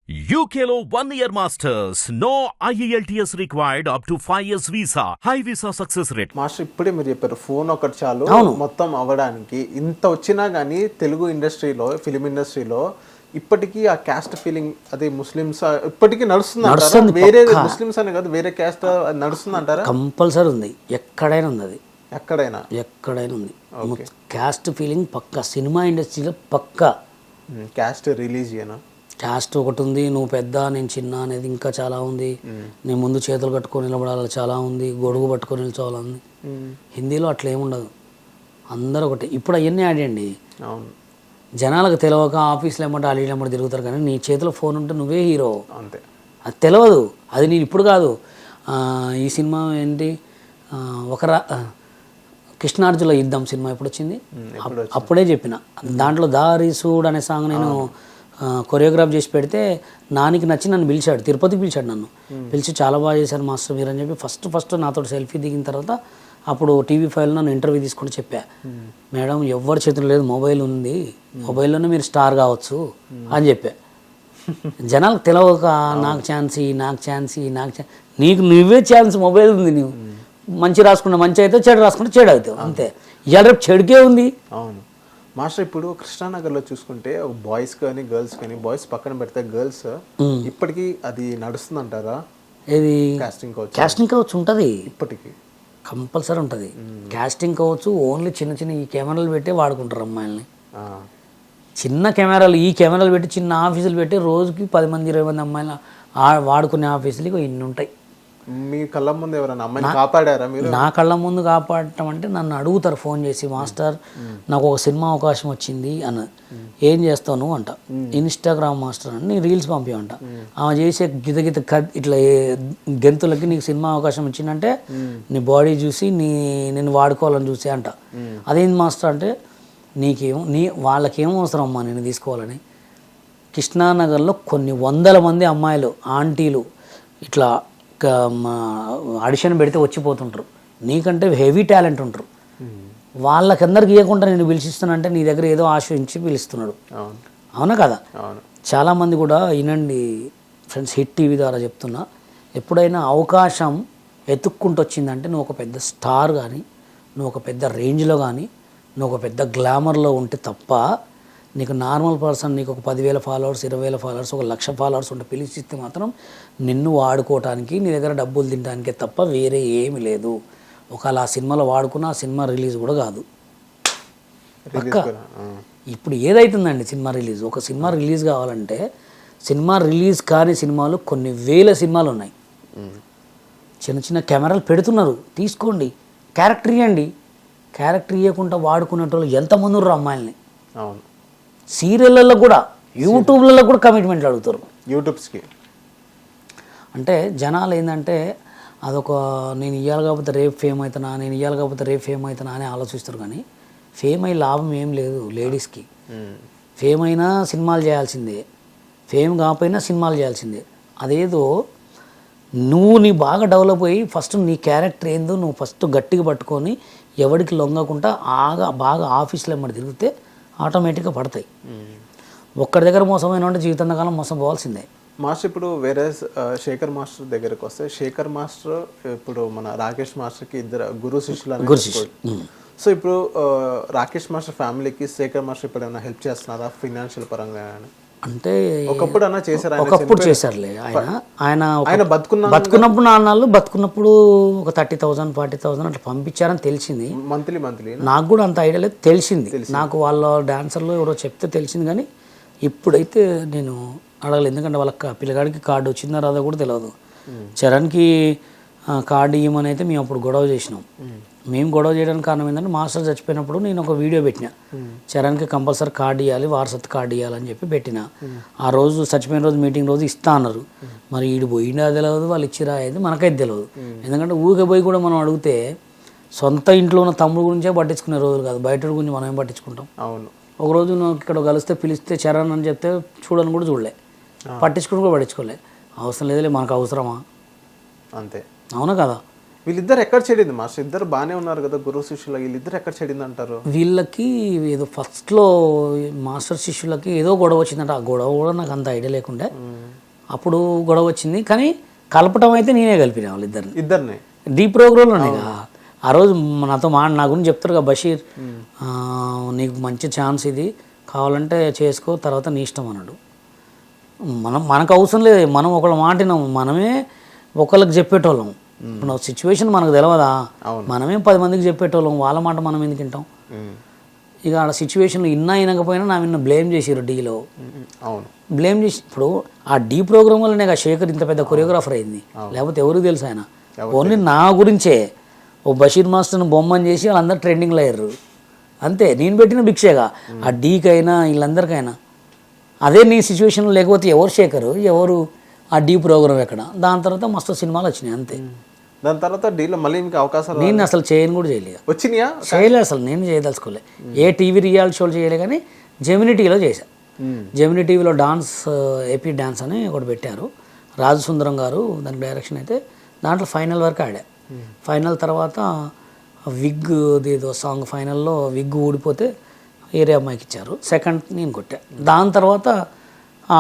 UKLO 1 year masters. No IELTS required up to 5 years visa. High visa success rate. Master ఇప్పుడే మీరు చెప్పారు phone ఒకటి చాలు అవును. మొత్తం అవ్వడానికి. ఇంత వచ్చినా కానీ తెలుగు ఇండస్ట్రీలో ఫిలిం ఇండస్ట్రీలో ఇప్పటికీ ఆ క్యాస్ట్ ఫీలింగ్ అది ముస్లిమ్స్ ఇప్పటికీ నడుస్తుంది అంటారా? వేరే ముస్లిమ్స్ అనే కాదు వేరే క్యాస్ట్ నడుస్తుంది అంటారా? కంపల్సరీ ఉంది, ఎక్కడైనా ఉంది, అది ఎక్కడైనా ఉంది. క్యాస్ట్ ఫీలింగ్ పక్కా సినిమా ఇండస్ట్రీలో పక్కా. క్యాస్ట్ రిలీజియన్ క్యాస్ట్ ఒకటి ఉంది, నువ్వు పెద్ద నేను చిన్న అనేది ఇంకా చాలా ఉంది. నేను ముందు చేతులు కట్టుకొని నిలబడాలి చాలా ఉంది, గొడుగు పట్టుకొని నిల్చోవాలి ఉంది. హిందీలో అట్లా ఏముండదు, అందరూ ఒకటి. ఇప్పుడు అవన్నీ ఆడండి, అవును. జనాలకు తెలియక ఆఫీస్లో ఏమంటే అలీలు ఏమంటే తిరుగుతారు, కానీ నీ చేతిలో ఫోన్ ఉంటే నువ్వే హీరో. అంతే, అది తెలియదు. అది నేను ఇప్పుడు కాదు, ఈ సినిమా ఏంటి కృష్ణార్జున యుద్ధం సినిమా ఎప్పుడు వచ్చింది అప్పుడే చెప్పిన. దాంట్లో దారిసూడ్ అనే సాంగ్ నేను కొరియోగ్రాఫ్ చేసి పెడితే నానికి నచ్చి నన్ను పిలిచాడు, తిరుపతికి పిలిచాడు నన్ను. పిలిచి చాలా బాగా చేశారు మాస్టర్ మీరు అని చెప్పి ఫస్ట్ నాతో సెల్ఫీ దిగిన తర్వాత అప్పుడు TV5లో నన్ను ఇంటర్వ్యూ తీసుకొని చెప్పా, మేడం ఎవరి చేతులు లేదు, మొబైల్ ఉంది, మొబైల్లోనే మీరు స్టార్ కావచ్చు అని చెప్పా. జనాలకు తెలియక నాకు ఛాన్స్ నీకు నువ్వే ఛాన్స్, మొబైల్ ఉంది, నువ్వు మంచి రాసుకుంటే మంచి అవుతావు, చెడు రాసుకుంటే చెడు అవుతావు, అంతే. ఇవాళ రేపు చెడుకే ఉంది. అవును మాస్టర్. ఇప్పుడు కృష్ణానగర్లో చూసుకుంటే బాయ్స్ కానీ గర్ల్స్ కానీ, బాయ్స్ పక్కన పెడితే గర్ల్స్ ఇప్పటికీ అది నడుస్తుంది అంటారా? ఏది కాస్టింగ్ కౌచ్ ఉంటుంది, ఇప్పటికీ కంపల్సరీ ఉంటుంది. కాస్టింగ్ కౌచ్ ఓన్లీ చిన్న ఈ కెమెరాలు పెట్టి వాడుకుంటారు అమ్మాయిల్ని. చిన్న కెమెరాలు, ఈ కెమెరాలు పెట్టి చిన్న ఆఫీసులు పెట్టి రోజుకి 10 మంది 20 మంది అమ్మాయిలు వాడుకునే ఆఫీసులు ఇన్ని ఉంటాయి. మీ కళ్ళ ముందు ఎవరైనా అమ్మాయిని కాపాడారా మీరు? నా కళ్ళ ముందు కాపాడటం అంటే నన్ను అడుగుతారు ఫోన్ చేసి, మాస్టర్ నాకు ఒక సినిమా అవకాశం వచ్చింది అన్నది, ఏం చేస్తావు నువ్వు అంట. ఇన్స్టాగ్రామ్ మాస్టర్ అని నీ రీల్స్ పంపించంట, ఆమె చేసే గిత ఇట్లా గెంతులకి నీకు సినిమా అవకాశం వచ్చిందంటే నీ బాడీ చూసి నేను వాడుకోవాలని చూసి అంట. అదేంటి మాస్టర్ అంటే వాళ్ళకేం అవసరం అమ్మా నేను తీసుకోవాలని. కృష్ణానగర్లో కొన్ని 100 మంది అమ్మాయిలు ఆంటీలు ఇట్లా ఆడిషన్ పెడితే వచ్చిపోతుంటారు, నీకంటే హెవీ టాలెంట్ ఉంటారు. వాళ్ళకందరికి ఇవ్వకుండా నేను పిలిచిస్తానంటే నీ దగ్గర ఏదో ఆశ్రయించి పిలుస్తున్నాడు. అవునా కదా? చాలామంది కూడా వినండి ఫ్రెండ్స్, హిట్ టీవీ ద్వారా చెప్తున్నా, ఎప్పుడైనా అవకాశం ఎత్తుక్కుంటూ వచ్చిందంటే నువ్వు ఒక పెద్ద స్టార్ కానీ, నువ్వు ఒక పెద్ద రేంజ్లో కానీ, నువ్వు ఒక పెద్ద గ్లామర్లో ఉంటే తప్ప నీకు నార్మల్ పర్సన్, నీకు ఒక 10,000 ఫాలోవర్స్ 20,000 ఫాలోవర్స్ 1,00,000 ఫాలోవర్స్ ఉంటే పిలిచిస్తే మాత్రం నిన్ను వాడుకోవటానికి నీ దగ్గర డబ్బులు తినడానికే తప్ప వేరే ఏమి లేదు. ఒకవేళ ఆ సినిమాలో వాడుకున్న ఆ సినిమా రిలీజ్ కూడా కాదు. ఇప్పుడు ఏదైతుందండి సినిమా రిలీజ్, ఒక సినిమా రిలీజ్ కావాలంటే సినిమా రిలీజ్ కాని సినిమాలు కొన్ని వేల సినిమాలు ఉన్నాయి. చిన్న కెమెరాలు పెడుతున్నారు, తీసుకోండి, క్యారెక్టర్ ఇవ్వండి. క్యారెక్టర్ ఇవ్వకుండా వాడుకునేటోళ్ళు ఎంతమంది ఉన్నారు అమ్మాయిల్ని. అవును, సీరియళ్ళల్లో కూడా, యూట్యూబ్లలో కూడా కమిట్మెంట్లు అడుగుతారు. యూట్యూబ్స్కి అంటే జనాలు ఏంటంటే అదొక నేను ఇవ్వాలి కాకపోతే రేపు ఫేమ్ అవుతున్నా అని ఆలోచిస్తారు, కానీ ఫేమ్ అయ్యి లాభం ఏం లేదు లేడీస్కి. ఫేమ్ అయినా సినిమాలు చేయాల్సిందే, ఫేమ్ కాకపోయినా సినిమాలు చేయాల్సిందే. అదేదో నీ బాగా డెవలప్ అయ్యి ఫస్ట్ నీ క్యారెక్టర్ ఏందో నువ్వు ఫస్ట్ గట్టిగా పట్టుకొని ఎవరికి లొంగకుండా బాగా ఆఫీస్లో ఏమన్నా తిరిగితే ఆటోమేటిక్గా పడతాయి. ఒక్కడి దగ్గర మోసమైన జీవితాంతకాలం మోసం పోవాల్సిందే. మాస్టర్ ఇప్పుడు వేరే శేఖర్ మాస్టర్ దగ్గరకు వస్తే, శేఖర్ మాస్టర్ ఇప్పుడు మన రాకేష్ మాస్టర్కి ఇద్దరు గురు శిష్యులు. సో ఇప్పుడు రాకేష్ మాస్టర్ ఫ్యామిలీకి శేఖర్ మాస్టర్ ఇప్పుడు ఏమైనా హెల్ప్ చేస్తున్నారా ఫైనాన్షియల్ పరంగా? అంటే ఒకప్పుడు చేశారులే. ఆయన బతుకున్నప్పుడు నాన్నలు బతుకున్నప్పుడు ఒక 30,000 40,000 అట్లా పంపించారని తెలిసింది. మంత్లీ నాకు కూడా అంత ఐడియా లేదు, తెలిసింది నాకు. వాళ్ళ డాన్సర్లో ఎవరో చెప్తే తెలిసింది, కానీ ఇప్పుడైతే నేను అడగలేదు. ఎందుకంటే వాళ్ళ పిల్లగాడికి కార్డు వచ్చిందా రాదా కూడా తెలియదు. చరణ్కి కార్డు ఇవ్వమని అయితే మేము అప్పుడు గొడవ చేసినాం. మేము గొడవ చేయడానికి కారణం ఏంటంటే మాస్టర్ చచ్చిపోయినప్పుడు నేను ఒక వీడియో పెట్టిన, చరణ్కి కంపల్సరీ కార్డు ఇవ్వాలి, వారసత్ కార్డు ఇవ్వాలని చెప్పి పెట్టిన. ఆ రోజు చచ్చిపోయిన రోజు మీటింగ్ రోజు ఇస్తా అన్నారు. మరి వీడు పోయినా తెలియదు, వాళ్ళు ఇచ్చిరా అయితే మనకైతే తెలియదు. ఎందుకంటే ఊరికే పోయి కూడా మనం అడిగితే సొంత ఇంట్లో ఉన్న తమ్ముడు గురించే పట్టించుకునే రోజులు కాదు, బయట గురించి మనం ఏం పట్టించుకుంటాం. అవును. ఒకరోజు నాకు ఇక్కడ కలిస్తే పిలిస్తే చరణ్ అని చెప్తే చూడని కూడా చూడలే, పట్టించుకుని కూడా పట్టించుకోలే. అవసరం లేదులే, మనకు అవసరమా? అంతే. అవునా కదా? వీళ్ళిద్దరు ఎక్కడ చెడింది మాస్టర్? ఇద్దరు బాగానే ఉన్నారు కదా గురు శిష్యులు, వీళ్ళిద్దరు ఎక్కడ చెడింది అంటారు? వీళ్ళకి ఏదో ఫస్ట్లో మాస్టర్ శిష్యులకి ఏదో గొడవ వచ్చిందంట. ఆ గొడవ కూడా నాకు అంత ఐడియా లేకుండే. అప్పుడు గొడవ వచ్చింది. కానీ కలపటం అయితే నేనే కలిపిన వాళ్ళిద్దరిని. ఇద్దరిని డీ ప్రోగ్రాంలోనే ఆ రోజు నాతో నా గురించి చెప్తారు కదా బషీర్, నీకు మంచి ఛాన్స్ ఇది, కావాలంటే చేసుకో, తర్వాత నీ ఇష్టం అన్నాడు. మనకు అవసరం లేదు, మనం ఒకళ్ళ మాటినాం, మనమే ఒకళ్ళకి చెప్పేటోళ్ళం. ఇప్పుడు సిచ్యువేషన్ మనకు తెలియదా, మనమే 10 మందికి చెప్పేటోళ్ళం, వాళ్ళ మాట మనం ఎందుకు వింటాం. ఇక ఆడ సిచ్యువేషన్లో వినకపోయినా నా విన్న బ్లేమ్ చేసిరు డీలో. బ్లేమ్ చేసి ఇప్పుడు ఆ డీ ప్రోగ్రామ్ వల్లనే శేఖర్ ఇంత పెద్ద కొరియోగ్రాఫర్ అయింది, లేకపోతే ఎవరికి తెలుసు ఆయన. ఓన్లీ నా గురించే ఓ బషీర్ మాస్టర్ని బొమ్మని చేసి వాళ్ళందరూ ట్రెండింగ్లో అయ్యారు అంతే. నేను పెట్టిన భిక్షేగా ఆ డీకైనా వీళ్ళందరికైనా. అదే నీ సిచ్యువేషన్లో లేకపోతే ఎవరు శేఖర్, ఎవరు ఆ డీ ప్రోగ్రామ్ ఎక్కడ. దాని తర్వాత మస్తు సినిమాలు వచ్చినాయి అంతే. దాని తర్వాత డీలో మళ్ళీ ఇంకా అవకాశాలు నేను అసలు చేయను కూడా చేయలేదు. వచ్చినాయా? చేయలేదు అసలు, నేను చేయదలుచుకోలే. ఏ టీవీ రియాలిటీ షోలు చేయలే, కానీ జెమినీ టీవీలో చేశాను. జెమినీ టీవీలో డాన్స్, ఏపీ డాన్స్ అని ఒకటి పెట్టారు, రాజు సుందరం గారు దానికి డైరెక్షన్. అయితే దాంట్లో ఫైనల్ వరకు ఆడా. ఫైనల్ తర్వాత విగ్ ఏదో సాంగ్ ఫైనల్లో విగ్ ఊడిపోతే ఏరే అమ్మాయికి ఇచ్చారు, సెకండ్ నేను కొట్టా. దాని తర్వాత ఆ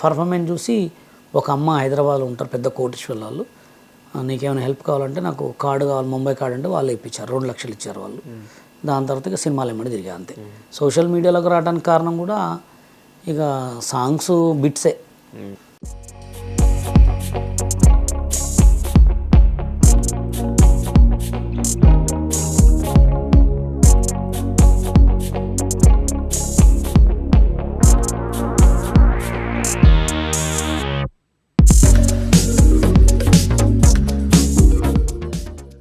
పర్ఫార్మెన్స్ చూసి ఒక అమ్మ హైదరాబాద్లో ఉంటారు, పెద్ద కోటీశ్వర్ వాళ్ళు, నీకేమైనా హెల్ప్ కావాలంటే నాకు కార్డు కావాలి, ముంబై కార్డు అంటే వాళ్ళు ఇప్పించారు, 2 లక్షలు ఇచ్చారు వాళ్ళు. దాని తర్వాత ఇక సినిమాలు ఏమన్నా తిరిగా అంతే. సోషల్ మీడియాలోకి రావడానికి కారణం కూడా ఇక సాంగ్స్ బిట్సే.